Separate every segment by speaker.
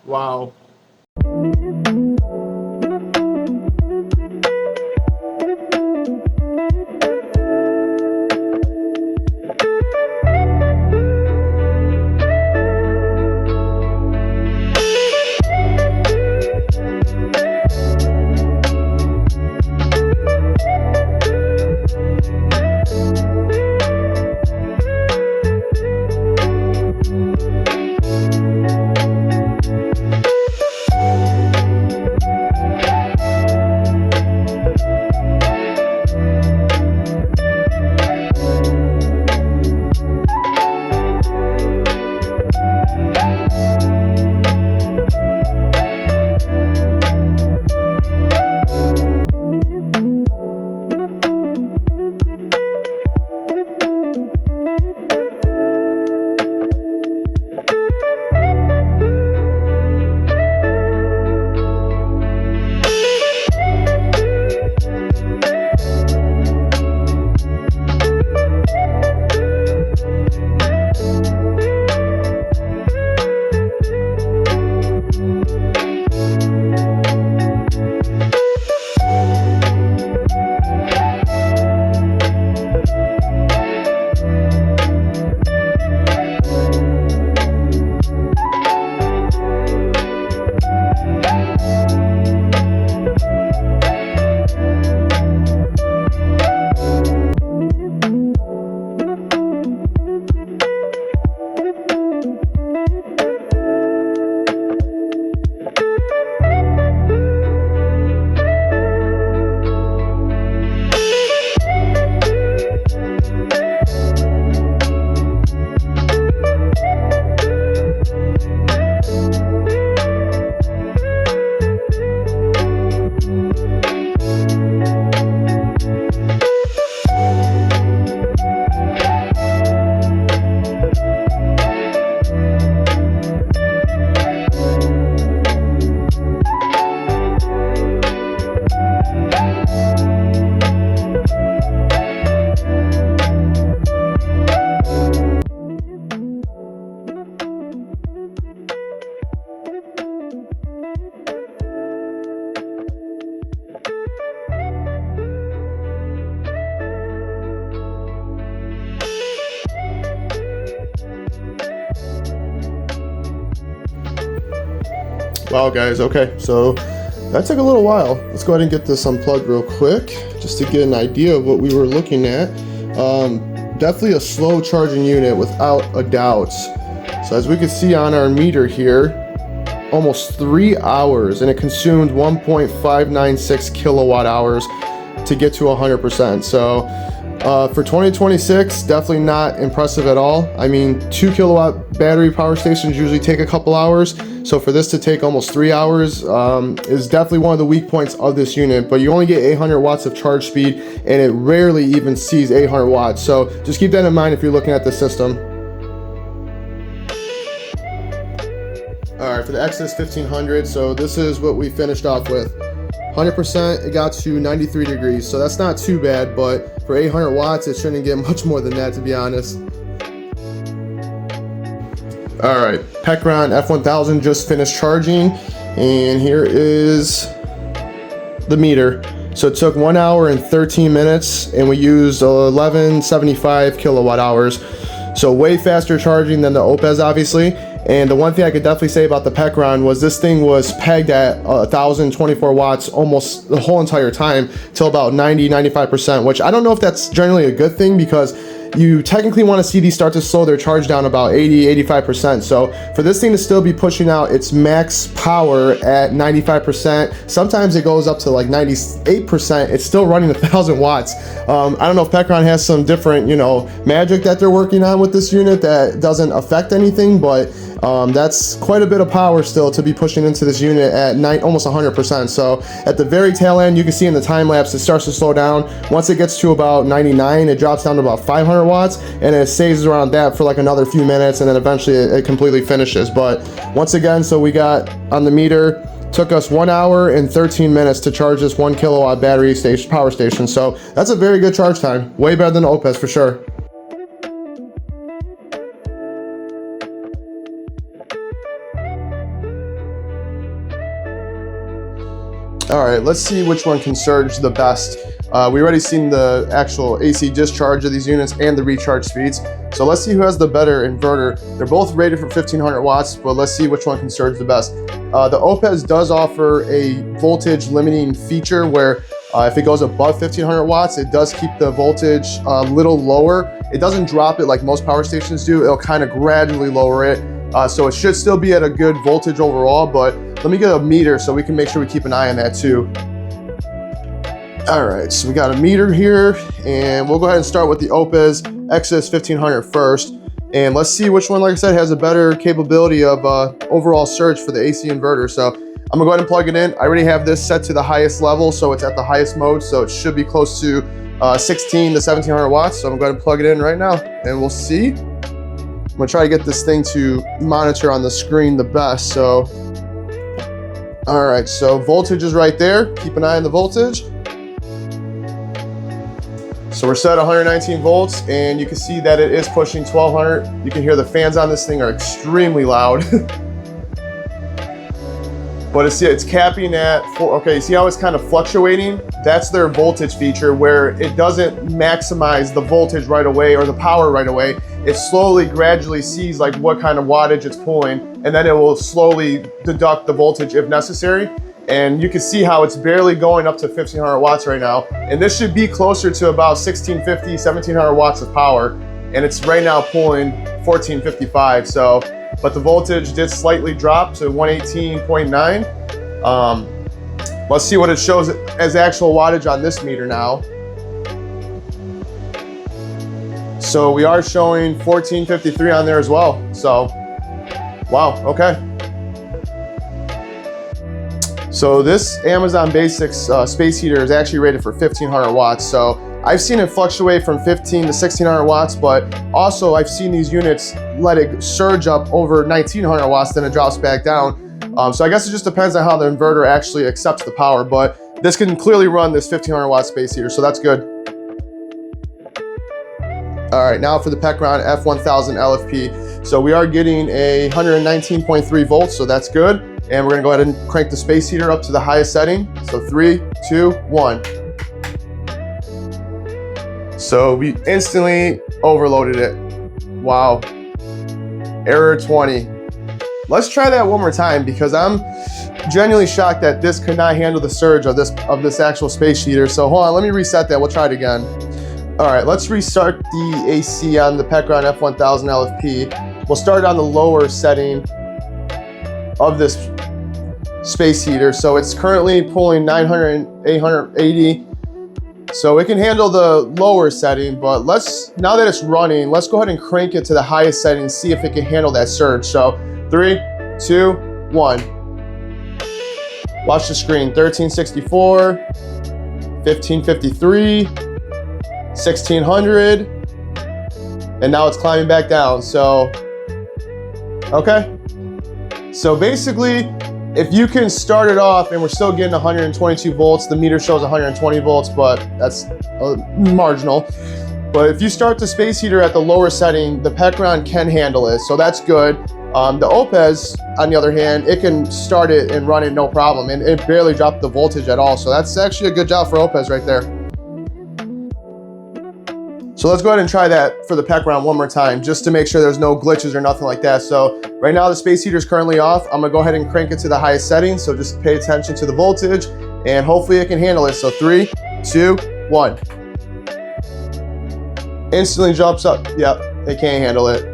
Speaker 1: Wow. Wow, guys. Okay, so that took a little while. Let's go ahead and get this unplugged real quick just to get an idea of what we were looking at. Definitely a slow charging unit without a doubt. So as we can see on our meter here, almost 3 hours, and it consumed 1.596 kilowatt hours to get to 100%. So for 2026, definitely not impressive at all. I mean, 2 kilowatt battery power stations usually take a couple hours. So for this to take almost 3 hours is definitely one of the weak points of this unit, but you only get 800 watts of charge speed, and it rarely even sees 800 watts. So just keep that in mind if you're looking at this system. All right, for the Exodus 1500, so this is what we finished off with. 100%, it got to 93 degrees, so that's not too bad, but for 800 watts, it shouldn't get much more than that, to be honest. All right, Pecron F1000 just finished charging, and here is the meter. So it took 1 hour and 13 minutes, and we used 1175 kilowatt hours. So way faster charging than the Oupes, obviously. And the one thing I could definitely say about the Pecron was this thing was pegged at 1024 watts almost the whole entire time till about 90-95%, which I don't know if that's generally a good thing, because you technically want to see these start to slow their charge down about 80-85%. So for this thing to still be pushing out its max power at 95%, sometimes it goes up to like 98%, it's still running 1000 watts. I don't know if Pecron has some different, magic that they're working on with this unit that doesn't affect anything, but that's quite a bit of power still to be pushing into this unit at almost 100%. So at the very tail end, you can see in the time lapse, it starts to slow down. Once it gets to about 99, it drops down to about 500 watts, and it stays around that for like another few minutes, and then eventually it completely finishes. But once again, so we got on the meter, took us 1 hour and 13 minutes to charge this 1 kilowatt battery power station. So that's a very good charge time, way better than the Oupes for sure. All right, let's see which one can surge the best. We already seen the actual AC discharge of these units and the recharge speeds. So let's see who has the better inverter. They're both rated for 1500 watts, but let's see which one can surge the best. The Oupes does offer a voltage limiting feature where if it goes above 1500 watts, it does keep the voltage a little lower. It doesn't drop it like most power stations do. It'll kind of gradually lower it. So it should still be at a good voltage overall, but let me get a meter so we can make sure we keep an eye on that too. All right, so we got a meter here, and we'll go ahead and start with the Oupes Exodus 1500 first. And let's see which one, like I said, has a better capability of overall surge for the AC inverter. So I'm gonna go ahead and plug it in. I already have this set to the highest level, so it's at the highest mode, so it should be close to 16 to 1700 watts. So I'm gonna go ahead and plug it in right now, and we'll see. I'm gonna try to get this thing to monitor on the screen the best. So, all right, so voltage is right there. Keep an eye on the voltage. So we're set at 119 volts, and you can see that it is pushing 1200. You can hear the fans on this thing are extremely loud. But it's capping at 4. Okay, see how it's kind of fluctuating? That's their voltage feature, where it doesn't maximize the voltage right away or the power right away. It slowly, gradually sees like what kind of wattage it's pulling, and then it will slowly deduct the voltage if necessary. And you can see how it's barely going up to 1500 watts right now. And this should be closer to about 1650, 1700 watts of power. And it's right now pulling 1455. So, but the voltage did slightly drop to 118.9. Let's see what it shows as actual wattage on this meter now. So we are showing 1453 on there as well. So, wow, okay. So this Amazon Basics space heater is actually rated for 1500 watts. So I've seen it fluctuate from 15 to 1600 watts, but also I've seen these units let it surge up over 1900 watts, then it drops back down. So I guess it just depends on how the inverter actually accepts the power, but this can clearly run this 1500 watt space heater, so that's good. All right, now for the Pecron F1000LFP. So we are getting a 119.3 volts, so that's good. And we're gonna go ahead and crank the space heater up to the highest setting. So 3, 2, 1. So we instantly overloaded it. Wow. Error 20. Let's try that one more time, because I'm genuinely shocked that this could not handle the surge of this actual space heater. So hold on, let me reset that. We'll try it again. All right, let's restart the AC on the Pecron F1000LFP. We'll start on the lower setting of this space heater. So it's currently pulling 900, 880. So it can handle the lower setting, but now that it's running, let's go ahead and crank it to the highest setting and see if it can handle that surge. So 3, 2, 1. Watch the screen. 1364, 1553, 1600, and now it's climbing back down. So, okay. So basically, if you can start it off, and we're still getting 122 volts, the meter shows 120 volts, but that's marginal. But if you start the space heater at the lower setting, the Pecron can handle it, so that's good. The Oupes, on the other hand, it can start it and run it no problem, and it barely dropped the voltage at all. So that's actually a good job for Oupes right there. So let's go ahead and try that for the Pecron one more time, just to make sure there's no glitches or nothing like that. So right now the space heater is currently off. I'm gonna go ahead and crank it to the highest setting. So just pay attention to the voltage, and hopefully it can handle it. So 3, 2, 1. Instantly jumps up. Yep, it can't handle it.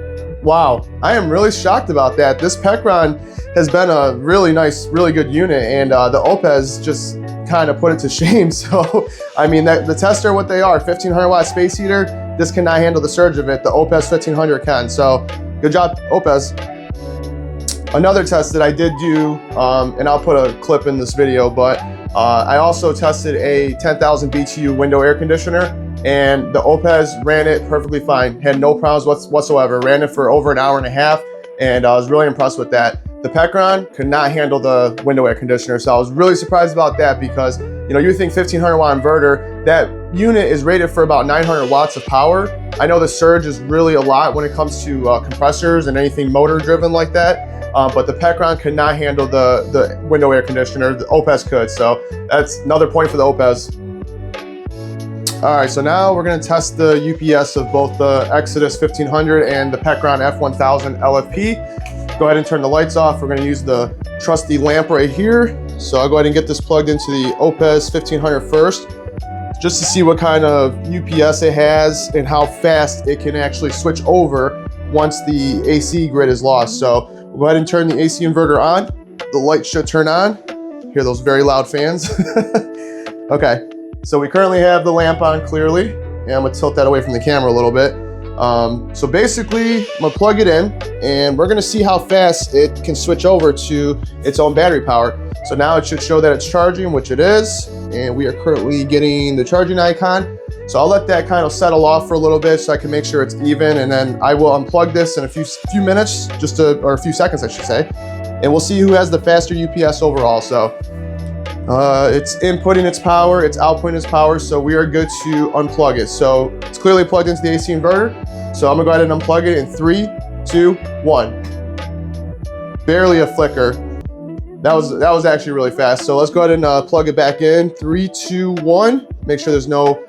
Speaker 1: Wow, I am really shocked about that. This Pecron has been a really nice, really good unit, and the Oupes just kind of put it to shame. So, I mean, the tests are what they are. 1500 watt space heater, this cannot handle the surge of it. The Oupes 1500 can. So, good job, Oupes. Another test that I did do, and I'll put a clip in this video, but I also tested a 10,000 BTU window air conditioner, and the Oupes ran it perfectly fine. Had no problems whatsoever. Ran it for over an hour and a half, and I was really impressed with that. The Pecron could not handle the window air conditioner, so I was really surprised about that, because you think 1500 watt inverter, that unit is rated for about 900 watts of power. I know the surge is really a lot when it comes to compressors and anything motor driven like that, but the Pecron could not handle the window air conditioner. The Oupes could, so that's another point for the Oupes. All right, so now we're gonna test the UPS of both the Exodus 1500 and the Pecron F1000LFP. Go ahead and turn the lights off. We're gonna use the trusty lamp right here. So I'll go ahead and get this plugged into the Oupes 1500 first, just to see what kind of UPS it has and how fast it can actually switch over once the AC grid is lost. So we'll go ahead and turn the AC inverter on. The light should turn on. Hear those very loud fans. Okay. So we currently have the lamp on clearly, and I'm gonna tilt that away from the camera a little bit. So basically, I'm gonna plug it in, and we're gonna see how fast it can switch over to its own battery power. So now it should show that it's charging, which it is, and we are currently getting the charging icon. So I'll let that kind of settle off for a little bit so I can make sure it's even, and then I will unplug this in a few minutes, or a few seconds, I should say, and we'll see who has the faster UPS overall. So. It's inputting its power, it's outputting its power, so we are good to unplug it. So it's clearly plugged into the AC inverter. So I'm gonna go ahead and unplug it in 3, 2, 1. Barely a flicker. That was actually really fast. So let's go ahead and plug it back in. 3, 2, 1. Make sure there's no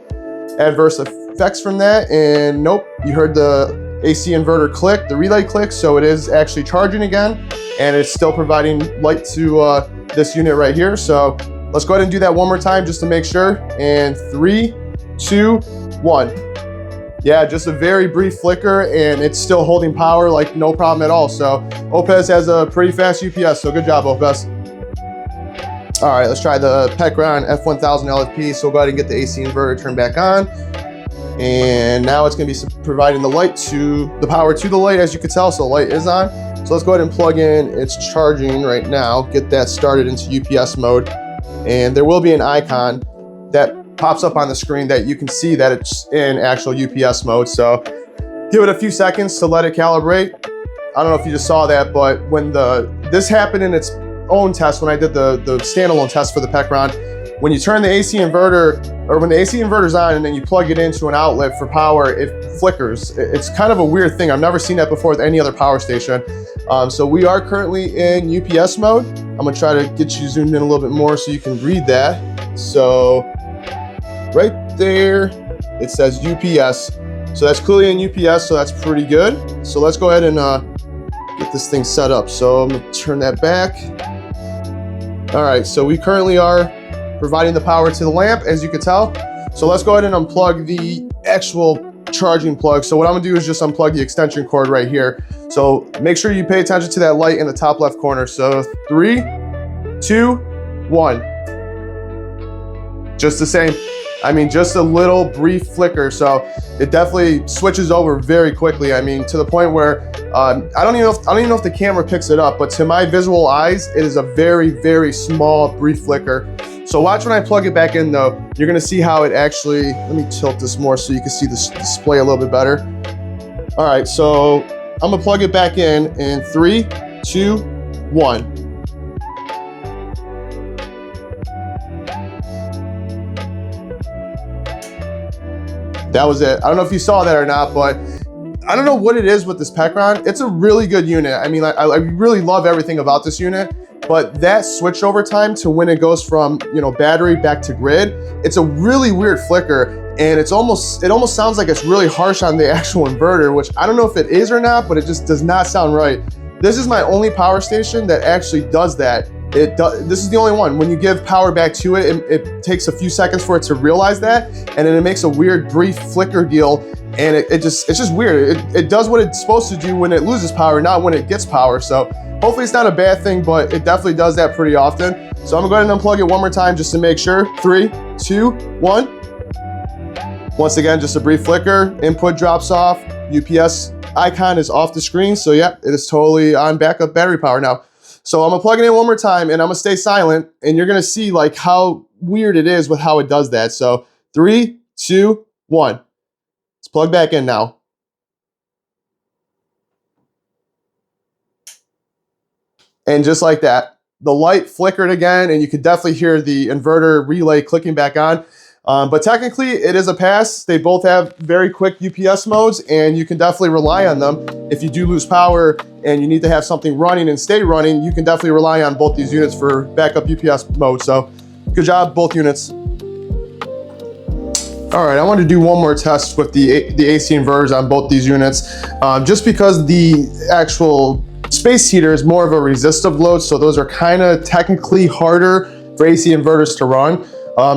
Speaker 1: adverse effects from that. And nope, you heard the AC inverter click, the relay click. So it is actually charging again, and it's still providing light to this unit right here. So let's go ahead and do that one more time just to make sure. And 3, 2, 1. Yeah, just a very brief flicker, and it's still holding power like no problem at all. So Oupes has a pretty fast UPS, so good job, Oupes. All right, let's try the Pecron F1000LFP. So we'll go ahead and get the AC inverter turned back on. And now it's gonna be providing the power to the light, as you can tell, so the light is on. So let's go ahead and plug in. It's charging right now. Get that started into UPS mode. And there will be an icon that pops up on the screen that you can see that it's in actual UPS mode. So give it a few seconds to let it calibrate. I don't know if you just saw that, but when this happened in its own test, when I did the standalone test for the Pecron, when you turn the AC inverter, or when the AC inverter's on and then you plug it into an outlet for power, it flickers. It's kind of a weird thing. I've never seen that before with any other power station. So we are currently in UPS mode. I'm gonna try to get you zoomed in a little bit more so you can read that. So right there, it says UPS. So that's clearly in UPS, so that's pretty good. So let's go ahead and get this thing set up. So I'm gonna turn that back. All right, so we currently are providing the power to the lamp, as you can tell. So let's go ahead and unplug the actual charging plug. So what I'm gonna do is just unplug the extension cord right here. So make sure you pay attention to that light in the top left corner. So 3, 2, 1. Just the same. I mean, just a little brief flicker. So it definitely switches over very quickly. I mean, to the point where I don't even know if the camera picks it up, but to my visual eyes, it is a very, very small, brief flicker. So watch when I plug it back in though, you're gonna see how it actually, let me tilt this more so you can see this display a little bit better. All right, so I'm gonna plug it back in 3, 2, 1. That was it. I don't know if you saw that or not, but I don't know what it is with this Pecron. It's a really good unit. I mean, I really love everything about this unit, but that switchover time to when it goes from, battery back to grid, it's a really weird flicker, and it almost sounds like it's really harsh on the actual inverter, which I don't know if it is or not, but it just does not sound right. This is my only power station that actually does that. This is the only one. When you give power back to it, it takes a few seconds for it to realize that, and then it makes a weird brief flicker deal, and it's just weird. It does what it's supposed to do when it loses power, not when it gets power. So hopefully it's not a bad thing, but it definitely does that pretty often. So I'm gonna go ahead and unplug it one more time just to make sure. 3, 2, 1. Once again, just a brief flicker. Input drops off. UPS icon is off the screen. So yeah, it is totally on backup battery power now. So I'm gonna plug it in one more time, and I'm gonna stay silent, and you're gonna see like how weird it is with how it does that. So 3, 2, 1. Let's plug back in now. And just like that, the light flickered again, and you could definitely hear the inverter relay clicking back on. But technically it is a pass. They both have very quick UPS modes, and you can definitely rely on them. If you do lose power and you need to have something running and stay running, you can definitely rely on both these units for backup UPS mode. So good job, both units. All right, I want to do one more test with the AC inverters on both these units, just because the actual space heater is more of a resistive load, so those are kind of technically harder for AC inverters to run.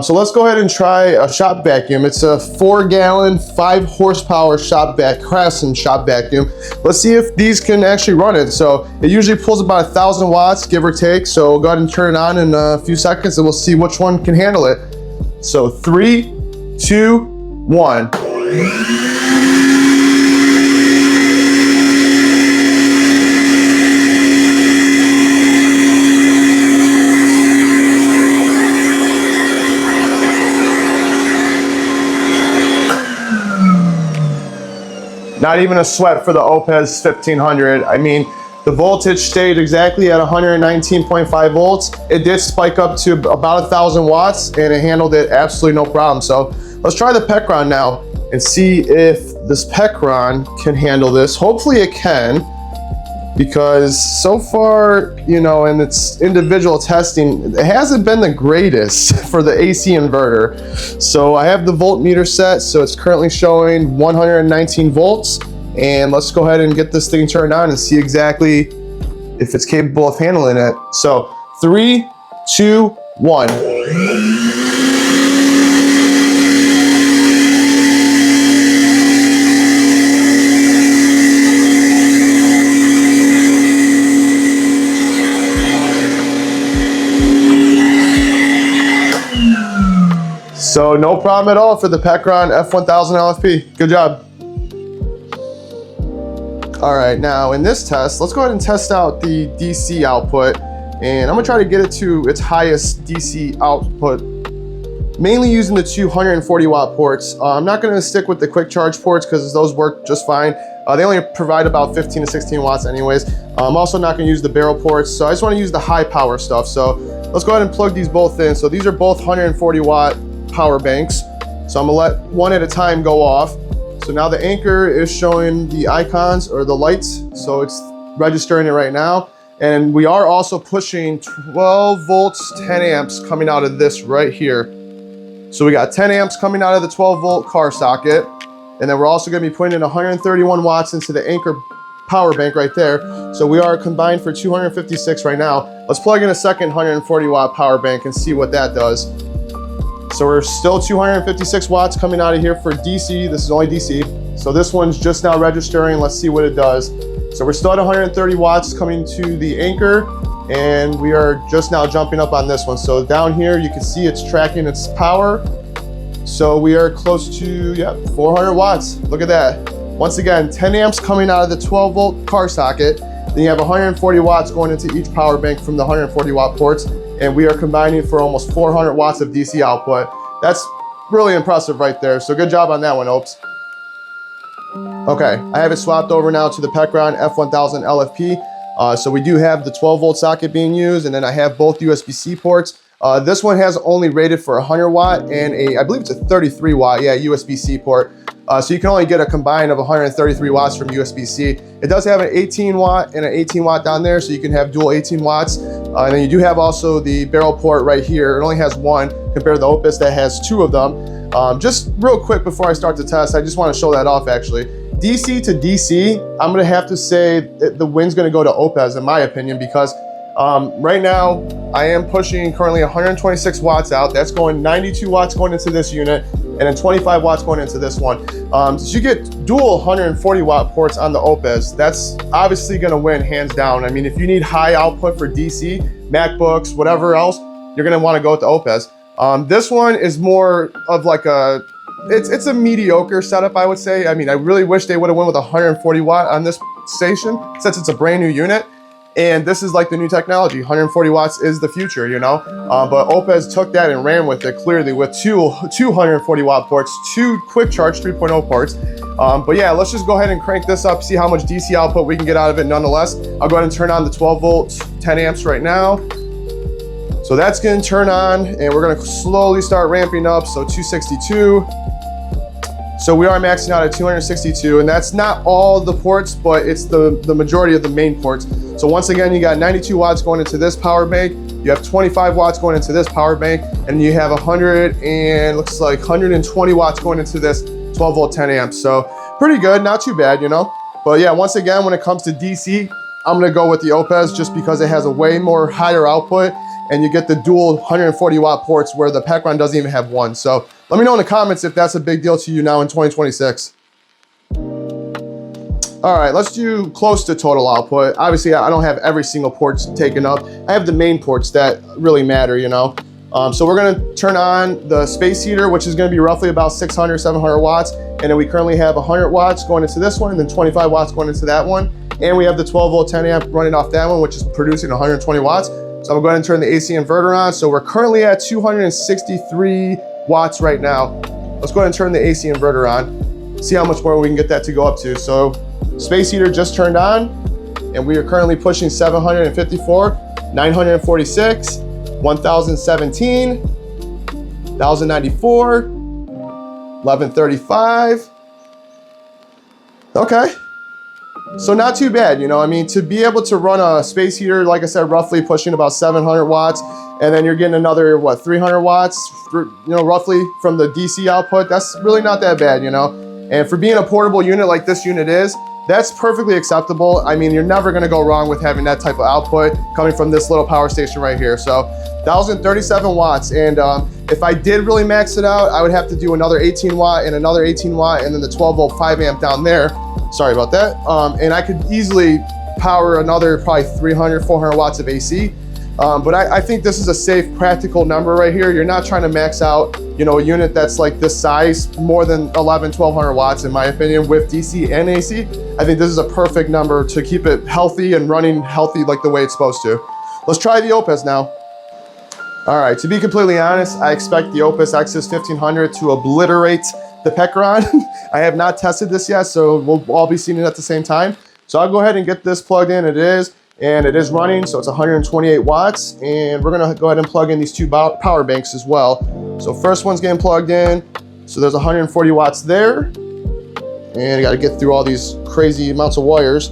Speaker 1: So let's go ahead and try a shop vacuum. It's a 4-gallon, 5-horsepower Craftsman shop vacuum. Let's see if these can actually run it. So it usually pulls about 1,000 watts, give or take. So we'll go ahead and turn it on in a few seconds and we'll see which one can handle it. So 3, 2, 1. Not even a sweat for the Oupes 1500. I mean, the voltage stayed exactly at 119.5 volts. It did spike up to about 1,000 watts and it handled it absolutely no problem. So let's try the Pecron now and see if this Pecron can handle this. Hopefully it can, because so far, you know, in its individual testing, it hasn't been the greatest for the AC inverter. So I have the voltmeter set, so it's currently showing 119 volts. And let's go ahead and get this thing turned on and see exactly if it's capable of handling it. So 3, 2, 1. So no problem at all for the Pecron F1000LFP. Good job. All right, now in this test, let's go ahead and test out the DC output. And I'm gonna try to get it to its highest DC output, mainly using the 240 watt ports. I'm not gonna stick with the quick charge ports because those work just fine. They only provide about 15 to 16 watts anyways. I'm also not gonna use the barrel ports, so I just wanna use the high power stuff. So let's go ahead and plug these both in. So these are both 140 watt power banks. So I'm gonna let one at a time go off. So now the anchor is showing the icons or the lights. So it's registering it right now. And we are also pushing 12 volts, 10 amps coming out of this right here. So we got 10 amps coming out of the 12 volt car socket. And then we're also gonna be putting in 131 watts into the anchor power bank right there. So we are combined for 256 right now. Let's plug in a second 140 watt power bank and see what that does. So we're still 256 watts coming out of here for DC. This is only DC. So this one's just now registering. Let's see what it does. So we're still at 130 watts coming to the anchor, and we are just now jumping up on this one. So down here, you can see it's tracking its power. So we are close to, 400 watts. Look at that. Once again, 10 amps coming out of the 12 volt car socket. Then you have 140 watts going into each power bank from the 140 watt ports. And we are combining for almost 400 watts of DC output. That's really impressive right there. So good job on that one, Oupes. Okay, I have it swapped over now to the Pecron F1000LFP. So we do have the 12 volt socket being used, and then I have both USB-C ports. This one has only rated for 100 watt and I believe it's a 33 watt, USB-C port. So you can only get a combine of 133 watts from USB-C. It does have an 18 watt and an 18 watt down there, so you can have dual 18 watts. And then you do have also the barrel port right here. It only has one compared to the Oupes that has two of them. Just real quick before I start the test, I just want to show that off actually. DC to DC, I'm gonna have to say that the win's gonna go to Oupes in my opinion, because right now I am pushing currently 126 watts out. That's going 92 watts going into this unit, and then 25 watts going into this one. So you get dual 140 watt ports on the Oupes. That's obviously gonna win hands down. I mean, if you need high output for DC, MacBooks, whatever else, you're gonna wanna go with the Oupes. This one is more of like it's a mediocre setup, I would say. I mean, I really wish they would have went with 140 watt on this station since it's a brand new unit. And this is like the new technology. 140 watts is the future, you know? But Oupes took that and ran with it clearly with two 240 watt ports, two quick charge 3.0 ports. But yeah, let's just go ahead and crank this up, see how much DC output we can get out of it nonetheless. I'll go ahead and turn on the 12 volt 10 amps right now. So that's gonna turn on, and we're gonna slowly start ramping up. So 262. So we are maxing out at 262, and that's not all the ports, but it's the majority of the main ports. So once again, you got 92 watts going into this power bank, you have 25 watts going into this power bank, and you have 120 watts going into this 12 volt 10 amps. So pretty good, not too bad, you know? But yeah, once again, when it comes to DC, I'm gonna go with the Oupes just because it has a way more higher output, and you get the dual 140 watt ports where the Pecron doesn't even have one. So let me know in the comments if that's a big deal to you now in 2026. All right, let's do close to total output. Obviously, I don't have every single port taken up. I have the main ports that really matter, you know? So we're gonna turn on the space heater, which is gonna be roughly about 600, 700 watts. And then we currently have 100 watts going into this one, and then 25 watts going into that one. And we have the 12 volt 10 amp running off that one, which is producing 120 watts. So I'm going to turn the AC inverter on. So we're currently at 263 watts right now. Let's go ahead and turn the AC inverter on, see how much more we can get that to go up to. So space heater just turned on, and we are currently pushing 754, 946, 1017, 1094, 1135. Okay. So not too bad, you know, I mean, to be able to run a space heater, like I said, roughly pushing about 700 watts, and then you're getting another, what, 300 watts, you know, roughly from the DC output, that's really not that bad, you know? And for being a portable unit like this unit is, that's perfectly acceptable. I mean, you're never gonna go wrong with having that type of output coming from this little power station right here. So 1,037 watts, and if I did really max it out, I would have to do another 18 watt and another 18 watt, and then the 12 volt 5 amp down there. Sorry about that. And I could easily power another probably 300, 400 watts of AC. But I think this is a safe, practical number right here. You're not trying to max out, you know, a unit that's like this size, more than 11, 1200 watts, in my opinion, with DC and AC. I think this is a perfect number to keep it healthy and running healthy like the way it's supposed to. Let's try the Oupes now. All right, to be completely honest, I expect the Oupes Exodus 1500 to obliterate the Pecron. I have not tested this yet, so we'll all be seeing it at the same time. So I'll go ahead and get this plugged in. It is running, so it's 128 watts, and we're gonna go ahead and plug in these two power banks as well. So first one's getting plugged in, so there's 140 watts there, and I gotta get through all these crazy amounts of wires.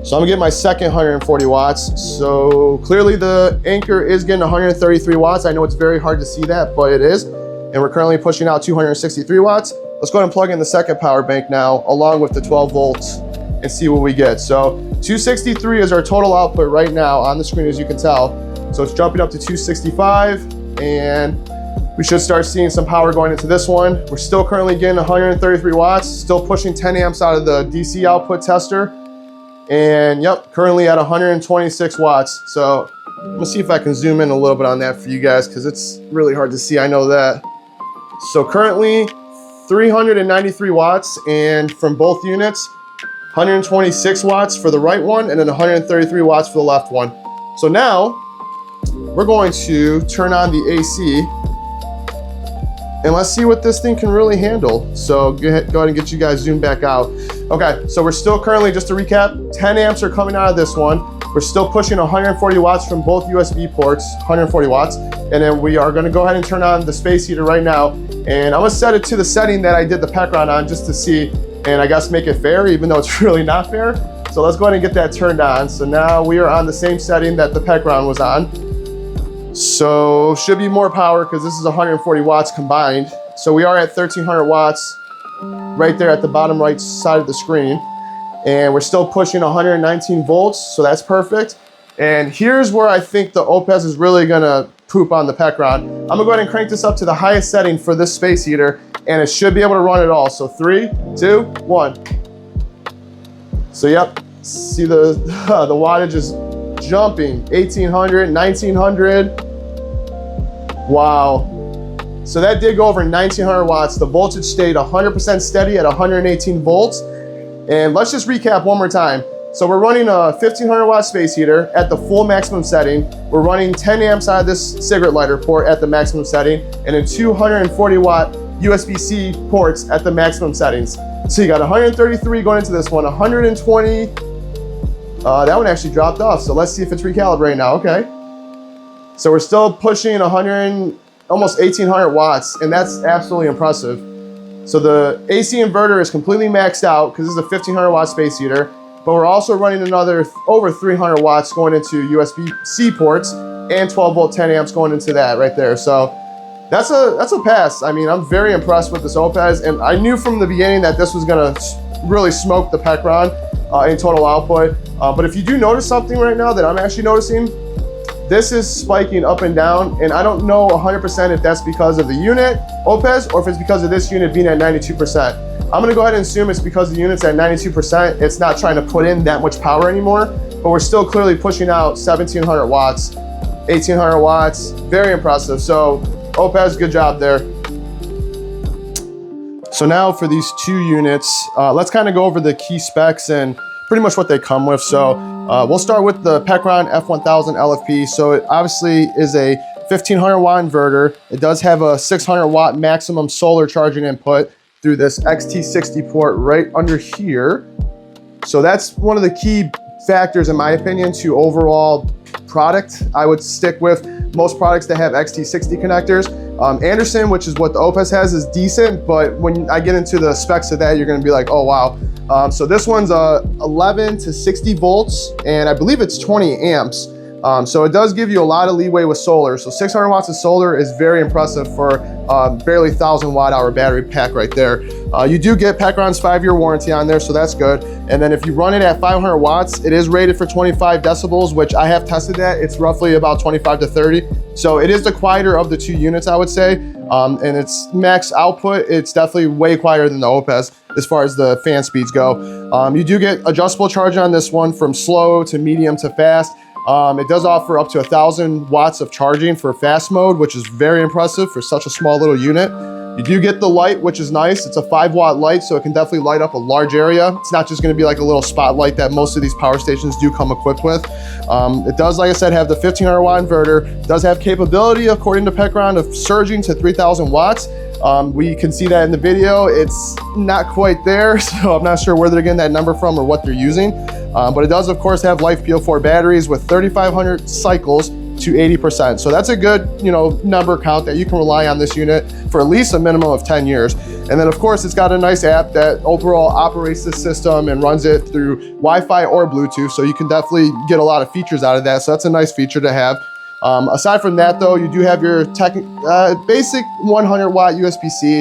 Speaker 1: So I'm gonna get my second 140 watts. So clearly the Anchor is getting 133 watts. I know it's very hard to see that, but it is. And we're currently pushing out 263 watts. Let's go ahead and plug in the second power bank now, along with the 12 volts, and see what we get. So 263 is our total output right now on the screen, as you can tell. So it's jumping up to 265, and we should start seeing some power going into this one. We're still currently getting 133 watts, still pushing 10 amps out of the DC output tester. And yep, currently at 126 watts. So I'm gonna see if I can zoom in a little bit on that for you guys, because it's really hard to see, I know that. So currently 393 watts, and from both units, 126 watts for the right one, and then 133 watts for the left one. So now we're going to turn on the AC, and let's see what this thing can really handle. So go ahead and get you guys zoomed back out. Okay, so we're still currently, just to recap, 10 amps are coming out of this one. We're still pushing 140 watts from both USB ports, 140 watts. And then we are gonna go ahead and turn on the space heater right now. And I'm gonna set it to the setting that I did the Pecron on, just to see, and I guess make it fair, even though it's really not fair. So let's go ahead and get that turned on. So now we are on the same setting that the Pecron was on. So should be more power, because this is 140 watts combined. So we are at 1300 watts right there at the bottom right side of the screen. And we're still pushing 119 volts, so that's perfect. And here's where I think the Oupes is really gonna poop on the Pecron. I'm gonna go ahead and crank this up to the highest setting for this space heater, and it should be able to run it all. So 3, 2, 1. So yep, see the wattage is jumping, 1800, 1900. Wow. So that did go over 1900 watts. The voltage stayed 100% steady at 118 volts. And let's just recap one more time. So we're running a 1500 watt space heater at the full maximum setting. We're running 10 amps out of this cigarette lighter port at the maximum setting, and then 240 watt USB-C ports at the maximum settings. So you got 133 going into this one, 120. That one actually dropped off. So let's see if it's recalibrating now, okay. So we're still pushing 100, almost 1800 watts, and that's absolutely impressive. So the AC inverter is completely maxed out because this is a 1500 watt space heater, but we're also running another over 300 watts going into USB-C ports and 12 volt 10 amps going into that right there. So that's a pass. I mean, I'm very impressed with this Oupes, and I knew from the beginning that this was gonna really smoke the Pecron in total output. But if you do notice something right now that I'm actually noticing, this is spiking up and down, and I don't know 100% if that's because of the unit, Oupes, or if it's because of this unit being at 92%. I'm gonna go ahead and assume it's because the unit's at 92%. It's not trying to put in that much power anymore, but we're still clearly pushing out 1700 watts, 1800 watts, very impressive. So Oupes, good job there. So now for these two units, let's kind of go over the key specs and pretty much what they come with. So we'll start with the Pecron F1000LFP. So it obviously is a 1500 watt inverter. It does have a 600 watt maximum solar charging input through this XT60 port right under here. So that's one of the key factors, in my opinion, to overall product. I would stick with most products that have XT60 connectors. Anderson, which is what the Oupes has, is decent, but when I get into the specs of that, you're gonna be like, oh wow. So this one's 11 to 60 volts, and I believe it's 20 amps. So it does give you a lot of leeway with solar. So 600 watts of solar is very impressive for barely 1000 watt hour battery pack right there. You do get Pecron's 5-year warranty on there, so that's good. And then if you run it at 500 watts, it is rated for 25 decibels, which I have tested that. It's roughly about 25 to 30. So it is the quieter of the two units, I would say. And its max output, it's definitely way quieter than the Oupes as far as the fan speeds go. You do get adjustable charging on this one from slow to medium to fast. It does offer up to 1000 watts of charging for fast mode, which is very impressive for such a small little unit. You do get the light, which is nice. It's a 5-watt light, so it can definitely light up a large area. It's not just gonna be like a little spotlight that most of these power stations do come equipped with. It does, like I said, have the 1500 watt inverter. It does have capability, according to Pecron, of surging to 3000 watts. We can see that in the video. It's not quite there, so I'm not sure where they're getting that number from or what they're using. But it does, of course, have Life PO4 batteries with 3500 cycles to 80%. So that's a good, number count that you can rely on this unit for at least a minimum of 10 years. And then, of course, it's got a nice app that overall operates the system and runs it through Wi-Fi or Bluetooth. So you can definitely get a lot of features out of that. So that's a nice feature to have. Aside from that, though, you do have your basic 100 watt USB-C.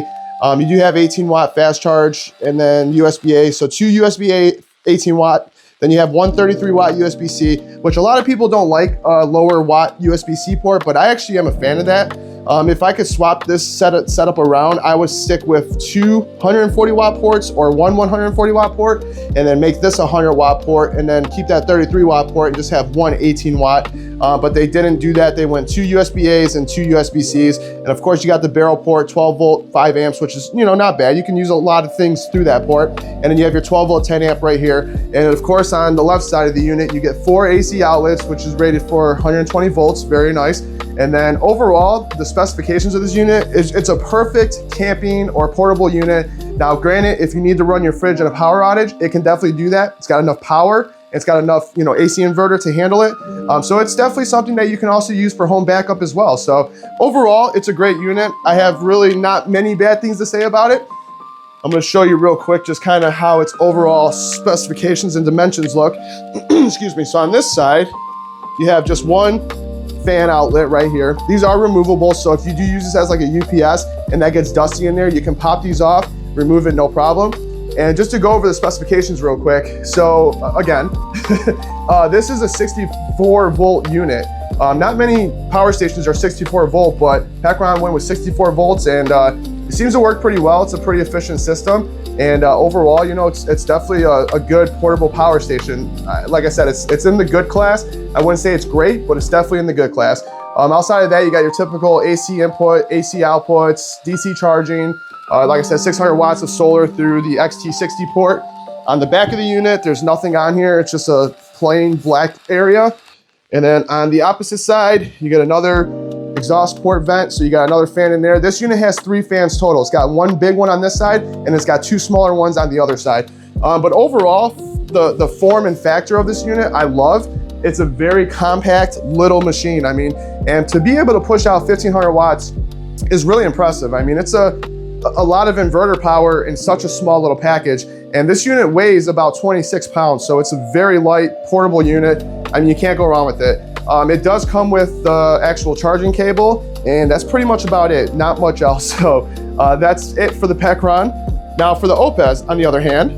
Speaker 1: You do have 18 watt fast charge and then USB-A. So 2 USB-A 18 watt. Then you have 133 watt USB-C, which a lot of people don't like a lower watt USB-C port, but I actually am a fan of that. If I could swap this setup around, I would stick with 2 140 watt ports or one 140 watt port, and then make this a 100 watt port, and then keep that 33 watt port and just have one 18 watt. But they didn't do that. They went 2 USB-As and 2 USB-Cs. And of course you got the barrel port, 12 volt, 5 amps, which is, not bad. You can use a lot of things through that port. And then you have your 12 volt, 10 amp right here. And of course on the left side of the unit, you get 4 AC outlets, which is rated for 120 volts, very nice. And then overall, the specifications of this unit, it's a perfect camping or portable unit. Now granted, if you need to run your fridge in a power outage, it can definitely do that. It's got enough power. It's got enough, AC inverter to handle it. So it's definitely something that you can also use for home backup as well. So overall, it's a great unit. I have really not many bad things to say about it. I'm gonna show you real quick just kind of how its overall specifications and dimensions look. Excuse me. So on this side, you have just one fan outlet right here. These are removable, so if you do use this as like a UPS and that gets dusty in there, you can pop these off, remove it, no problem. And just to go over the specifications real quick. So again, this is a 64 volt unit. Not many power stations are 64 volt, but Pecron went with 64 volts and it seems to work pretty well. It's a pretty efficient system. And overall, it's definitely a good portable power station. Like I said, it's in the good class. I wouldn't say it's great, but it's definitely in the good class. Outside of that, you got your typical AC input, AC outputs, DC charging. Like I said, 600 watts of solar through the XT60 port. On the back of the unit, there's nothing on here. It's just a plain black area. And then on the opposite side, you get another exhaust port vent. So you got another fan in there. This unit has 3 fans total. It's got one big one on this side and it's got 2 smaller ones on the other side. But overall, the form and factor of this unit, I love. It's a very compact little machine. I mean, and to be able to push out 1500 watts is really impressive. I mean, it's a lot of inverter power in such a small little package. And this unit weighs about 26 pounds. So it's a very light portable unit. I mean, you can't go wrong with it. It does come with the actual charging cable, and that's pretty much about it, not much else. So that's it for the Pecron. Now for the Oupes, on the other hand,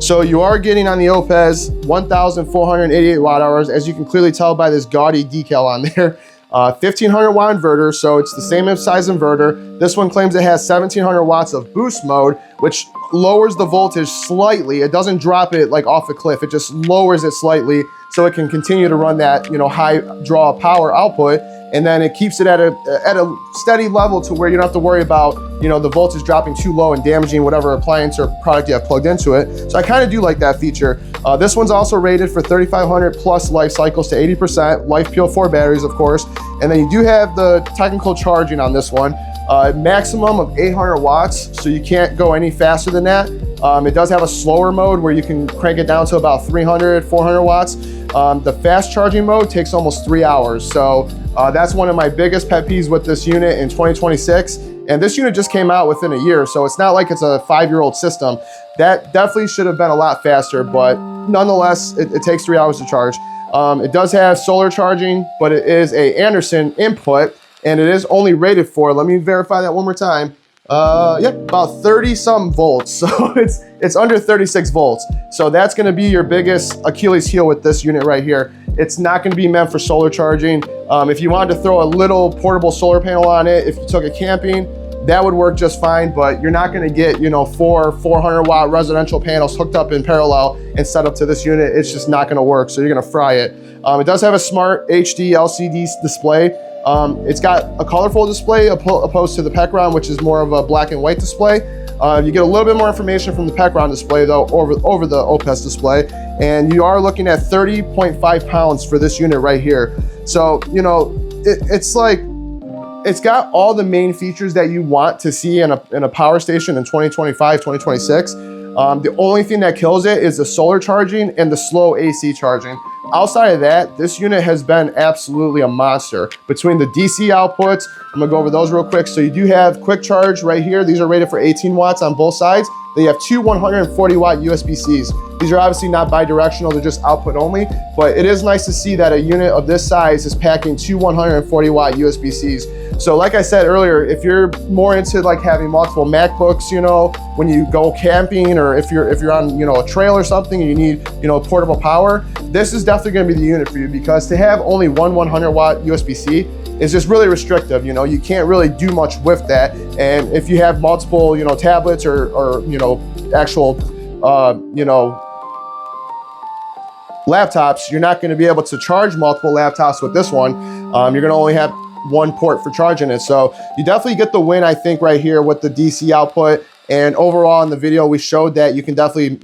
Speaker 1: so you are getting on the Oupes 1,488 watt hours, as you can clearly tell by this gaudy decal on there. 1500 watt inverter, so it's the same size inverter. This one claims it has 1700 watts of boost mode, which lowers the voltage slightly. It doesn't drop it like off a cliff, it just lowers it slightly so it can continue to run that, you know, high draw power output, and then it keeps it at a steady level to where you don't have to worry about, you know, the voltage dropping too low and damaging whatever appliance or product you have plugged into it. So I kind of do like that feature. This one's also rated for 3,500 plus life cycles to 80%, Life PO4 batteries, of course. And then you do have the technical charging on this one, maximum of 800 watts, so you can't go any faster than that. It does have a slower mode where you can crank it down to about 300, 400 watts. The fast charging mode takes almost 3 hours. So that's one of my biggest pet peeves with this unit in 2026. And this unit just came out within a year, so it's not like it's a 5-year-old system. That definitely should have been a lot faster, but nonetheless, it takes 3 hours to charge. It does have solar charging, but it is a Anderson input, and it is only rated for, let me verify that one more time. Yep, about 30 some volts. So it's under 36 volts. So that's gonna be your biggest Achilles heel with this unit right here. It's not gonna be meant for solar charging. If you wanted to throw a little portable solar panel on it, if you took it camping, that would work just fine, but you're not gonna get, you know, 400 watt residential panels hooked up in parallel and set up to this unit. It's just not gonna work, so you're gonna fry it. It does have a smart HD LCD display. It's got a colorful display opposed to the Pecron, which is more of a black and white display. You get a little bit more information from the Pecron display though over the Oupes display, and you are looking at 30.5 pounds for this unit right here. So, you know, it's like, it's got all the main features that you want to see in a power station in 2025, 2026. The only thing that kills it is the solar charging and the slow AC charging. Outside of that, this unit has been absolutely a monster. Between the DC outputs, I'm gonna go over those real quick. So you do have quick charge right here. These are rated for 18 watts on both sides. Then you have two 140 watt USB-Cs. These are obviously not bi-directional, they're just output only, but it is nice to see that a unit of this size is packing two 140 watt USB-Cs. So like I said earlier, if you're more into like having multiple MacBooks, you know, when you go camping, or if you're on, you know, a trail or something and you need, you know, portable power, this is definitely gonna be the unit for you, because to have only one 100 watt USB-C is just really restrictive. You know, you can't really do much with that. And if you have multiple, you know, tablets or you know, actual, you know, laptops, you're not gonna be able to charge multiple laptops with this one. You're gonna only have one port for charging it. So you definitely get the win, I think, right here with the DC output. And overall in the video, we showed that you can definitely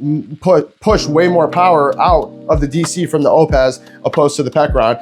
Speaker 1: push way more power out of the DC from the Oupes opposed to the Pecron.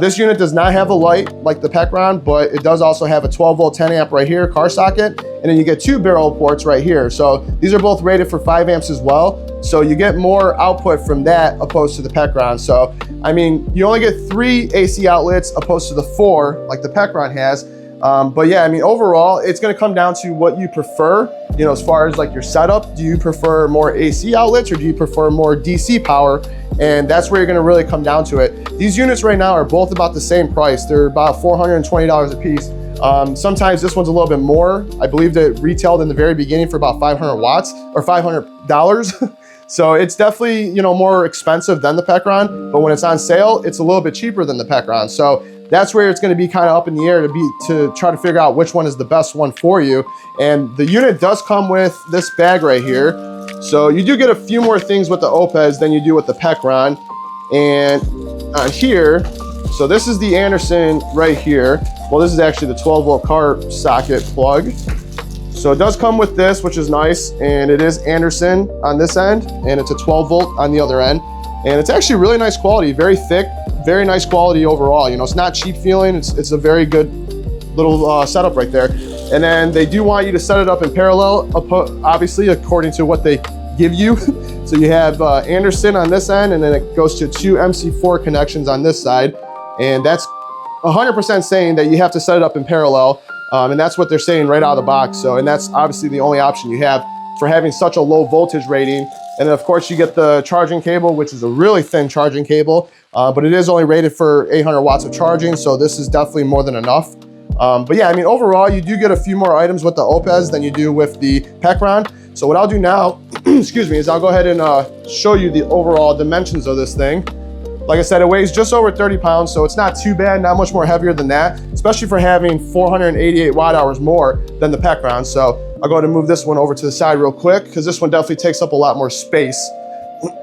Speaker 1: This unit does not have a light like the Pecron, but it does also have a 12 volt 10 amp right here, car socket. And then you get two barrel ports right here. So these are both rated for 5 amps as well. So you get more output from that opposed to the Pecron. So, I mean, you only get 3 AC outlets opposed to the 4 like the Pecron has. But yeah, I mean, overall, it's gonna come down to what you prefer, you know, as far as like your setup. Do you prefer more AC outlets or do you prefer more DC power? And that's where you're gonna really come down to it. These units right now are both about the same price. They're about $420 a piece. Sometimes this one's a little bit more. I believe that it retailed in the very beginning for about 500 watts or $500. So it's definitely, you know, more expensive than the Pecron, but when it's on sale, it's a little bit cheaper than the Pecron. So that's where it's going to be kind of up in the air to try to figure out which one is the best one for you. And the unit does come with this bag right here. So you do get a few more things with the Oupes than you do with the Pecron. And on here, so this is the Anderson right here. Well, this is actually the 12 volt car socket plug. So it does come with this, which is nice, and it is Anderson on this end, and it's a 12 volt on the other end. And it's actually really nice quality, very thick, very nice quality overall. You know, it's not cheap feeling, it's a very good little setup right there. And then they do want you to set it up in parallel, obviously, according to what they give you. So you have Anderson on this end, and then it goes to 2 MC4 connections on this side. And that's 100% saying that you have to set it up in parallel. And that's what they're saying right out of the box. So, and that's obviously the only option you have for having such a low voltage rating. And then of course you get the charging cable, which is a really thin charging cable, but it is only rated for 800 watts of charging. So this is definitely more than enough. But yeah, I mean, overall, you do get a few more items with the Oupes than you do with the Pecron. So what I'll do now, excuse me, is I'll go ahead and show you the overall dimensions of this thing. Like I said, it weighs just over 30 pounds, so it's not too bad, not much more heavier than that, especially for having 488 watt hours more than the Pecron. So I'll go ahead and move this one over to the side real quick, because this one definitely takes up a lot more space.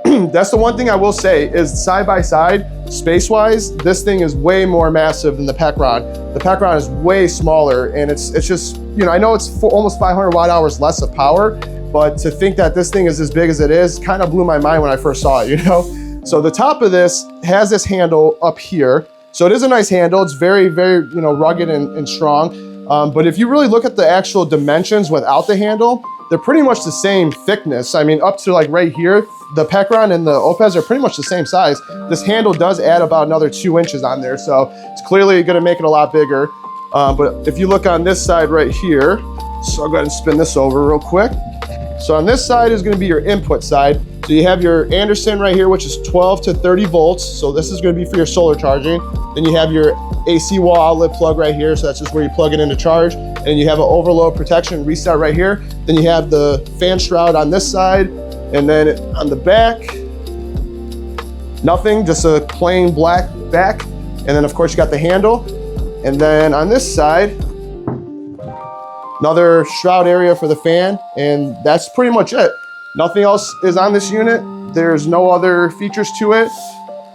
Speaker 1: That's the one thing I will say is side by side, space-wise, this thing is way more massive than the Pecron. The Pecron is way smaller, and it's just, you know, I know it's almost 500 watt hours less of power, but to think that this thing is as big as it is kind of blew my mind when I first saw it, you know? So the top of this has this handle up here. So it is a nice handle. It's very, very, you know, rugged and strong. But if you really look at the actual dimensions without the handle, they're pretty much the same thickness. I mean, up to like right here, the Pecron and the Oupes are pretty much the same size. This handle does add about another 2 inches on there. So it's clearly gonna make it a lot bigger. But if you look on this side right here, so I'll go ahead and spin this over real quick. So on this side is gonna be your input side. So you have your Anderson right here, which is 12 to 30 volts. So this is gonna be for your solar charging. Then you have your AC wall outlet plug right here. So that's just where you plug it in to charge. And you have an overload protection reset right here. Then you have the fan shroud on this side. And then on the back, nothing, just a plain black back. And then of course you got the handle. And then on this side, another shroud area for the fan. And that's pretty much it. Nothing else is on this unit. There's no other features to it.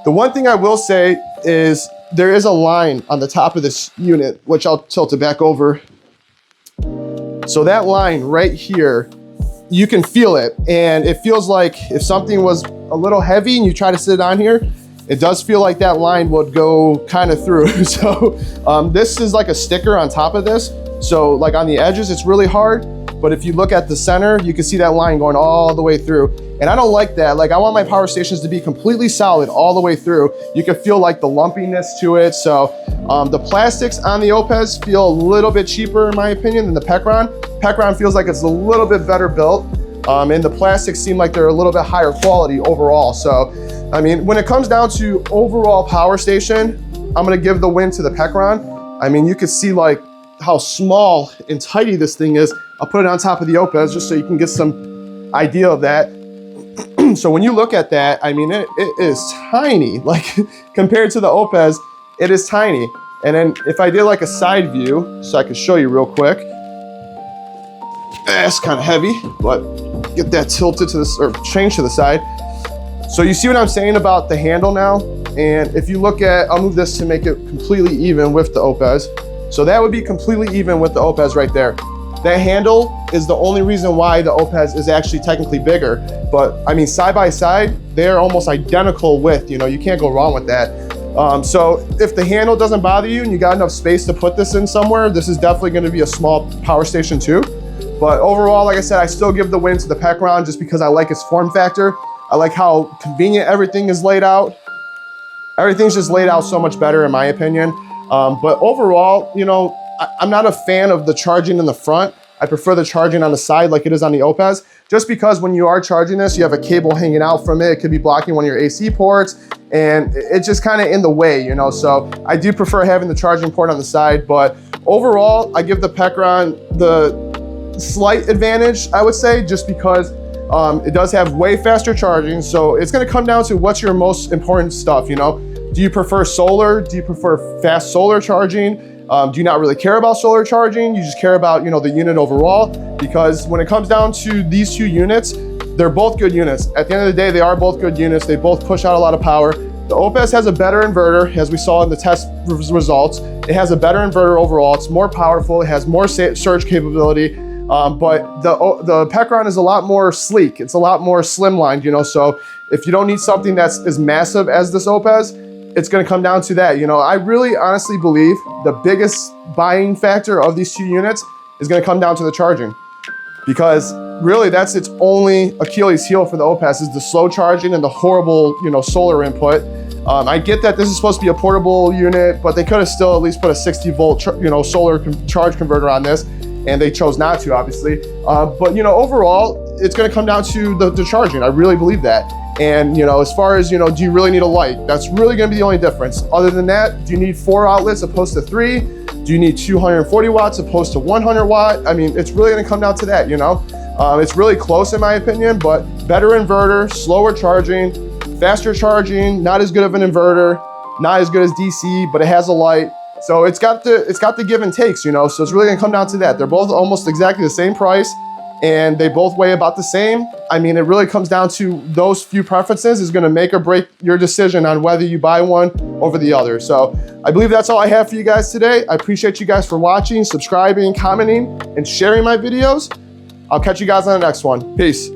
Speaker 1: The one thing I will say is there is a line on the top of this unit, which I'll tilt it back over. So that line right here, you can feel it. And it feels like if something was a little heavy and you try to sit on here, it does feel like that line would go kind of through. So this is like a sticker on top of this. So like on the edges, it's really hard. But if you look at the center, you can see that line going all the way through. And I don't like that. Like I want my power stations to be completely solid all the way through. You can feel like the lumpiness to it. So the plastics on the Oupes feel a little bit cheaper in my opinion than the Pecron. Pecron feels like it's a little bit better built. And the plastics seem like they're a little bit higher quality overall. So, I mean, when it comes down to overall power station, I'm gonna give the win to the Pecron. I mean, you can see like how small and tidy this thing is. I'll put it on top of the Oupes just so you can get some idea of that. So when you look at that, I mean, it is tiny. Like compared to the Oupes, it is tiny. And then if I did like a side view, so I could show you real quick. It's kind of heavy, but get that tilted to this, or changed to the side. So you see what I'm saying about the handle now? And if you look at, I'll move this to make it completely even with the Oupes. So that would be completely even with the Oupes right there. That handle is the only reason why the Oupes is actually technically bigger. But I mean, side by side, they're almost identical width. You know, you can't go wrong with that. So if the handle doesn't bother you and you got enough space to put this in somewhere, this is definitely gonna be a small power station too. But overall, like I said, I still give the win to the Pecron just because I like its form factor. I like how convenient everything is laid out. Everything's just laid out so much better in my opinion. But overall, you know, I'm not a fan of the charging in the front. I prefer the charging on the side like it is on the Oupes, just because when you are charging this, you have a cable hanging out from it. It could be blocking one of your AC ports and it's just kind of in the way, you know? So I do prefer having the charging port on the side, but overall, I give the Pecron the slight advantage, I would say, just because it does have way faster charging. So it's gonna come down to what's your most important stuff, you know? Do you prefer solar? Do you prefer fast solar charging? Do you not really care about solar charging? You just care about, you know, the unit overall? Because when it comes down to these two units, they're both good units. At the end of the day, they are both good units. They both push out a lot of power. The Oupes has a better inverter, as we saw in the test results. It has a better inverter overall. It's more powerful. It has more surge capability. But the Pecron is a lot more sleek. It's a lot more slimlined, you know, so if you don't need something that's as massive as this Oupes, it's gonna come down to that. You know, I really honestly believe the biggest buying factor of these two units is gonna come down to the charging. because really that's its only Achilles heel for the Oupes is the slow charging and the horrible, solar input. I get that this is supposed to be a portable unit, but they could have still at least put a 60 volt, solar charge converter on this, and they chose not to, obviously. But overall, it's going to come down to the charging. I really believe that. And as far as do you really need a light? That's really going to be the only difference. Other than that, do you need 4 outlets opposed to 3? Do you need 240 watts opposed to 100 watt? I mean, it's really going to come down to that. It's really close in my opinion, but better inverter, slower charging, faster charging, not as good of an inverter, not as good as DC, but it has a light. So it's got the give and takes, so it's really gonna come down to that. They're both almost exactly the same price and they both weigh about the same. I mean, it really comes down to those few preferences is gonna make or break your decision on whether you buy one over the other. So I believe that's all I have for you guys today. I appreciate you guys for watching, subscribing, commenting, and sharing my videos. I'll catch you guys on the next one. Peace.